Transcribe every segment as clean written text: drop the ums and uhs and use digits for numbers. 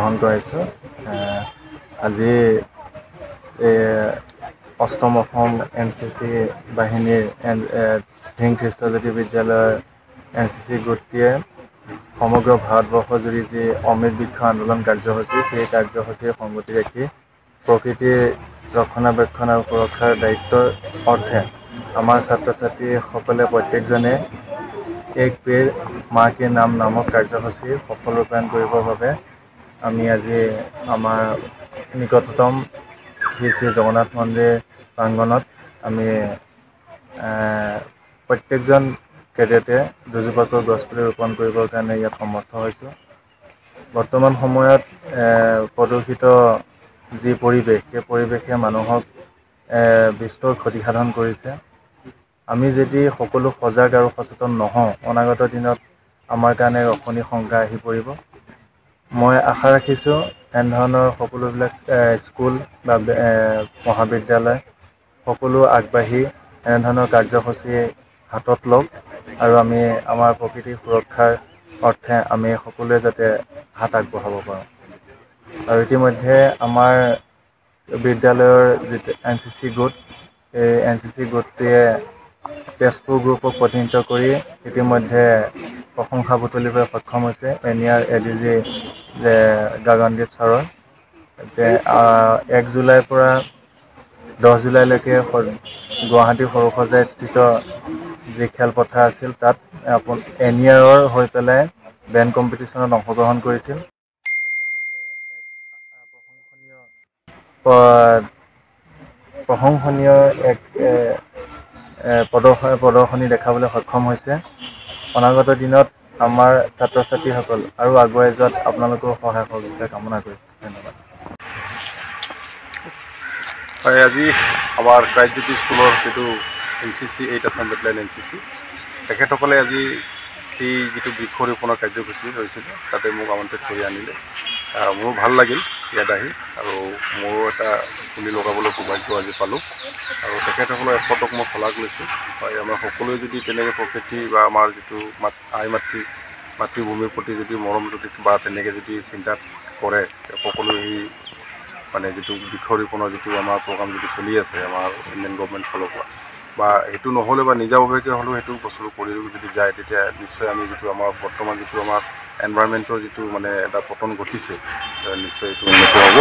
গ্ৰহণ কৰাইছোঁ। আজি অষ্টম অসম NCC বাহিনীৰ ধিং খ্ৰীষ্টজ্যোতি বিদ্যালয়ৰ NCC গোটটোৱে সমগ্ৰ ভাৰতবৰ্ষজুৰি যি অমৃত বৃক্ষ আন্দোলন কাৰ্যসূচী, সেই কাৰ্যসূচীৰ সংগতি ৰাখি প্ৰকৃতিৰ ৰক্ষণাবেক্ষণ আৰু সুৰক্ষাৰ দায়িত্বৰ অৰ্থে আমাৰ ছাত্ৰ ছাত্ৰীসকলে প্ৰত্যেকজনে এক পেড় মা কে নাম নামক কাৰ্যসূচী সফল ৰূপায়ণ কৰিবৰ বাবে আমি আজি আমাৰ নিকটতম শ্ৰী শ্ৰী জগন্নাথ মন্দিৰ প্ৰাংগণত আমি প্ৰত্যেকজন কেডেটে দুজোপাকৈ গছপুলি ৰোপণ কৰিবৰ কাৰণে ইয়াত সমৰ্থ হৈছোঁ। বৰ্তমান সময়ত প্ৰদূষিত যি পৰিৱেশ, সেই পৰিৱেশে মানুহক বিস্তৰ ক্ষতিসাধন কৰিছে। আমি যদি সকলো সজাগ আৰু সচেতন নহওঁ, অনাগত দিনত আমাৰ কাৰণে ৰক্ষণী শংকা আহি পৰিব। মই আশা ৰাখিছোঁ এনেধৰণৰ সকলোবিলাক স্কুল বা মহাবিদ্যালয় সকলো আগবাঢ়ি এনেধৰণৰ কাৰ্যসূচী হাতত লওক আৰু আমি আমাৰ প্ৰকৃতিৰ সুৰক্ষাৰ অৰ্থে আমি সকলোৱে যাতে হাত আগবঢ়াব পাৰোঁ। আৰু ইতিমধ্যে আমাৰ বিদ্যালয়ৰ যিটো NCC গোট, এই NCC গোটটোৱে তেজপুৰ গ্ৰুপক প্ৰতিনিধিত্ব কৰি ইতিমধ্যে প্ৰশংসা বুটলিবলৈ সক্ষম হৈছে NER ADG গাগনদীপ ছাৰৰ। 1 জুলাইৰ পৰা 10 জুলাইলৈকে গুৱাহাটী সৰুসজাইত স্থিত যি খেলপথাৰ আছিল, তাত NER হৈ পেলাই বেণ্ড কম্পিটিশ্যনত অংশগ্ৰহণ কৰিছিল। প্ৰশংসনীয় এক প্ৰদৰ্শনী দেখাবলৈ সক্ষম হৈছে। অনাগত দিনত আমাৰ ছাত্ৰ ছাত্ৰীসকল আৰু আগুৱাই যোৱাত আপোনালোকৰ সহায় সহযোগিতা কামনা কৰিছোঁ। ধন্যবাদ। হয়, আজি আমাৰ ক্ৰাইষ্টজ্যোতি স্কুলৰ যিটো NCC 8 আছাম বেটেলিয়ন NCC, তেখেতসকলে আজি এই যিটো বৃক্ষৰোপণৰ কাৰ্যসূচী হৈছিল, তাতে মোক আমন্ত্ৰিত কৰি আনিলে। মোৰো ভাল লাগিল ইয়াত আহি, আৰু মোৰো এটা পুলি লগাবলৈ সৌভাগ্য আজি পালোঁ। আৰু তেখেতসকলৰ এফৰ্টক মই শলাগ লৈছোঁ। হয়, আমাৰ সকলোৱে যদি তেনেকৈ প্ৰকৃতি বা আমাৰ যিটো মাতৃভূমিৰ প্ৰতি যদি মৰম যদি বা তেনেকৈ যদি চিন্তা কৰে, সকলোৱে সেই মানে যিটো বৃক্ষৰোপণৰ যিটো আমাৰ প্ৰগ্ৰাম যিটো চলি আছে আমাৰ ইণ্ডিয়ান গভৰ্ণমেণ্ট ফালৰ পৰা, বা সেইটো নহ'লে বা নিজাববীয়াকৈ হ'লেও সেইটো বস্তুটো কৰি যদি যায়, তেতিয়া নিশ্চয় আমি যিটো আমাৰ বৰ্তমান যিটো আমাৰ এনভাইৰনমেণ্টৰ যিটো মানে এটা পতন ঘটিছে, নিশ্চয় এইটো উন্নত হ'ব।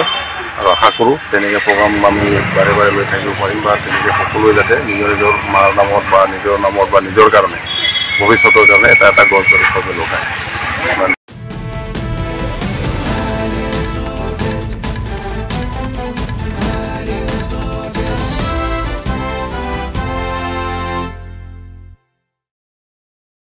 আৰু আশা কৰোঁ তেনেকৈ প্ৰগ্ৰাম আমি বাৰে বাৰে লৈ থাকিব পাৰিম, বা তেনেকৈ সকলোৱে যাতে নিজৰ মাৰ নামত বা নিজৰ নামত বা নিজৰ কাৰণে ভৱিষ্যতৰ কাৰণে এটা গছ গছনি লগায়।